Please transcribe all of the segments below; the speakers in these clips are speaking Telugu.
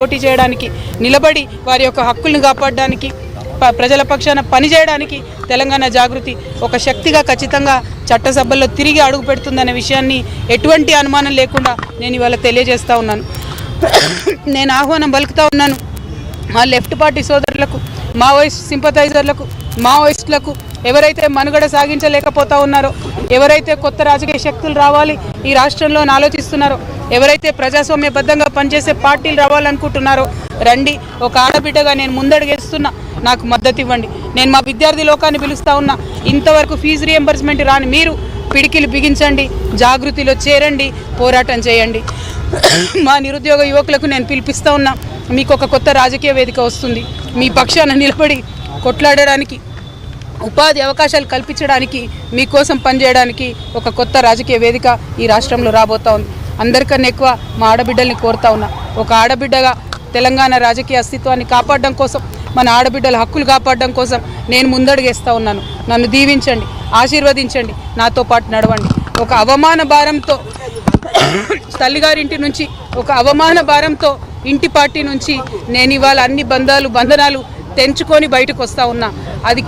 పోటీ చేయడానికి నిలబడి వారి యొక్క హక్కులను కాపాడడానికి ప్రజల పక్షాన పనిచేయడానికి తెలంగాణ జాగృతి ఒక శక్తిగా ఖచ్చితంగా చట్టసభల్లో తిరిగి అడుగు పెడుతుందనే విషయాన్ని ఎటువంటి అనుమానం లేకుండా నేను ఇవాళ తెలియజేస్తా ఉన్నాను. నేను ఆహ్వానం పలుకుతా ఉన్నాను మా లెఫ్ట్ పార్టీ సోదరులకు, మావోయిస్ట్ సింపథైజర్లకు, మావోయిస్టులకు, ఎవరైతే మనుగడ సాగించలేకపోతా ఉన్నారో, ఎవరైతే కొత్త రాజకీయ శక్తులు రావాలి ఈ రాష్ట్రంలో ఆలోచిస్తున్నారో, ఎవరైతే ప్రజాస్వామ్యబద్ధంగా పనిచేసే పార్టీలు రావాలనుకుంటున్నారో రండి. ఒక ఆడబిడ్డగా నేను ముందడుగేస్తున్నా, నాకు మద్దతు ఇవ్వండి. నేను మా విద్యార్థి లోకాన్ని పిలుస్తూ ఉన్నా, ఇంతవరకు ఫీజు రియంబర్స్మెంట్ రాని మీరు పిడికిలు బిగించండి, జాగృతిలో చేరండి, పోరాటం చేయండి. మా నిరుద్యోగ యువకులకు నేను పిలిపిస్తూ ఉన్నా, మీకు ఒక కొత్త రాజకీయ వేదిక వస్తుంది. మీ పక్షాన నిలబడి కొట్లాడడానికి, ఉపాధి అవకాశాలు కల్పించడానికి, మీకోసం పనిచేయడానికి ఒక కొత్త రాజకీయ వేదిక ఈ రాష్ట్రంలో రాబోతా ఉంది. అందరికన్నా ఎక్కువ మా ఆడబిడ్డల్ని కోరుతా ఉన్నా, ఒక ఆడబిడ్డగా తెలంగాణ రాజకీయ అస్తిత్వాన్ని కాపాడడం కోసం, మన ఆడబిడ్డల హక్కులు కాపాడడం కోసం నేను ముందడుగేస్తూ ఉన్నాను. నన్ను దీవించండి, ఆశీర్వదించండి, నాతో పాటు నడవండి. ఒక అవమాన భారంతో తల్లిగారింటి నుంచి, ఒక అవమాన భారంతో ఇంటి పార్టీ నుంచి నేను ఇవాళ అన్ని బంధనాలు తెంచుకొని బయటకు వస్తూ ఉన్నా. అది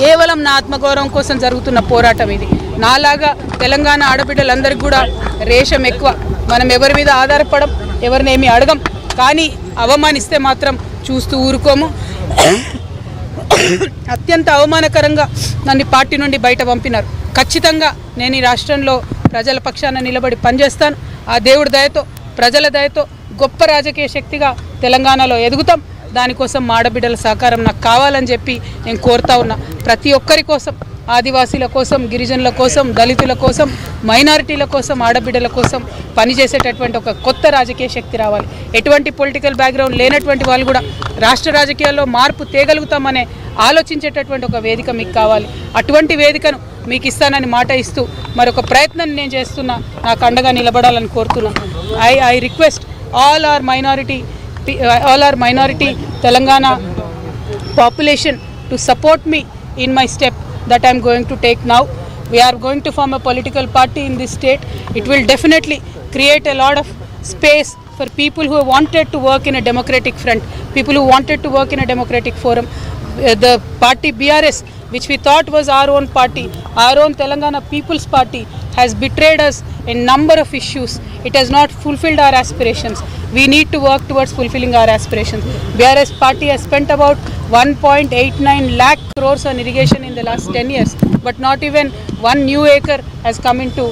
కేవలం నా ఆత్మగౌరవం కోసం జరుగుతున్న పోరాటం ఇది. నాలాగా తెలంగాణ ఆడబిడ్డలందరికీ కూడా రేషం ఎక్కువ. మనం ఎవరి మీద ఆధారపడం, ఎవరినేమి అడగం. కానీ అవమానిస్తే మాత్రం చూస్తూ ఊరుకోము. అత్యంత అవమానకరంగా నన్ను పార్టీ నుండి బయట పంపినారు. ఖచ్చితంగా నేను ఈ రాష్ట్రంలో ప్రజల పక్షాన నిలబడి పనిచేస్తాను. ఆ దేవుడి దయతో, ప్రజల దయతో గొప్ప రాజకీయ శక్తిగా తెలంగాణలో ఎదుగుతాం. దానికోసం మా ఆడబిడ్డల సహకారం నాకు కావాలని చెప్పి నేను కోరుతా ఉన్నా. ప్రతి ఒక్కరి కోసం, ఆదివాసీల కోసం, గిరిజనుల కోసం, దళితుల కోసం, మైనారిటీల కోసం, ఆడబిడ్డల కోసం పనిచేసేటటువంటి ఒక కొత్త రాజకీయ శక్తి రావాలి. ఎటువంటి పొలిటికల్ బ్యాక్గ్రౌండ్ లేనటువంటి వాళ్ళు కూడా రాష్ట్ర రాజకీయాల్లో మార్పు తేగలుగుతామనే ఆలోచించేటటువంటి ఒక వేదిక మీకు కావాలి. అటువంటి వేదికను మీకు ఇస్తానని మాట ఇస్తూ మరొక ప్రయత్నం నేను చేస్తున్నా. నాకు అండగా నిలబడాలని కోరుతున్నాను. I request all our minority Telangana population to support me in my step that I am going to take now. We are going to form a political party in this state. It will definitely create a lot of space for people who wanted to work in a democratic front, people who wanted to work in a democratic forum. The party BRS, which we thought was our own party, our own Telangana People's Party, has betrayed us in number of issues. It has not fulfilled our aspirations. We need to work towards fulfilling our aspirations. BRS party has spent about 1.89 lakh crores on irrigation in the last 10 years, but not even one new acre has come into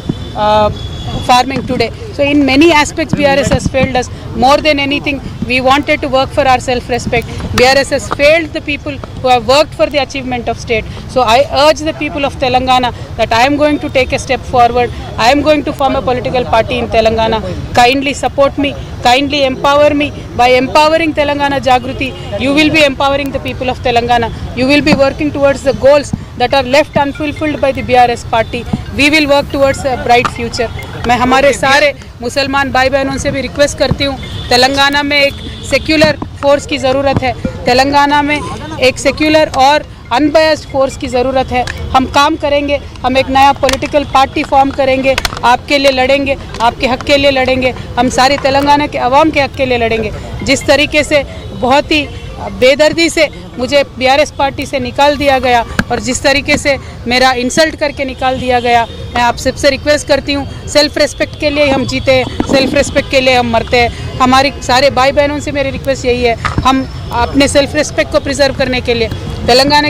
farming today. So in many aspects BRS has failed us. More than anything, we wanted to work for our self-respect. BRS has failed the people who have worked for the achievement of state. So I urge the people of Telangana that I am going to take a step forward. I am going to form a political party in Telangana. Kindly support me, kindly empower me. By empowering Telangana Jagruti, you will be empowering the people of Telangana. You will be working towards the goals that are left unfulfilled by the BRS party. We will work towards a bright future. मैं हमारे सारे मुसलमान भाई बहनों से भी रिक्वेस्ट करती हूँ, तेलंगाना में एक सेक्युलर फोर्स की ज़रूरत है. तेलंगाना में एक सेक्युलर और अनबायस्ड फोर्स की ज़रूरत है. हम काम करेंगे, हम एक नया पॉलिटिकल पार्टी फॉर्म करेंगे, आपके लिए लड़ेंगे, आपके हक़ के लिए लड़ेंगे, हम सारी तेलंगाना के अवाम के हक़ के लिए लड़ेंगे. जिस तरीके से बहुत ही बेदर्दी से मुझे BRS पार्टी से निकाल दिया गया और जिस तरीके से मेरा इंसल्ट करके निकाल दिया गया, मैं आप सबसे रिक्वेस्ट करती हूँ, सेल्फ़ रेस्पेक्ट के लिए हम जीते, सेल्फ़ रेस्पेक्ट के लिए हम मरते हैं. हमारी सारे भाई बहनों से मेरी रिक्वेस्ट यही है, हम अपने सेल्फ़ रेस्पेक्ट को प्रिजर्व करने के लिए तेलंगाना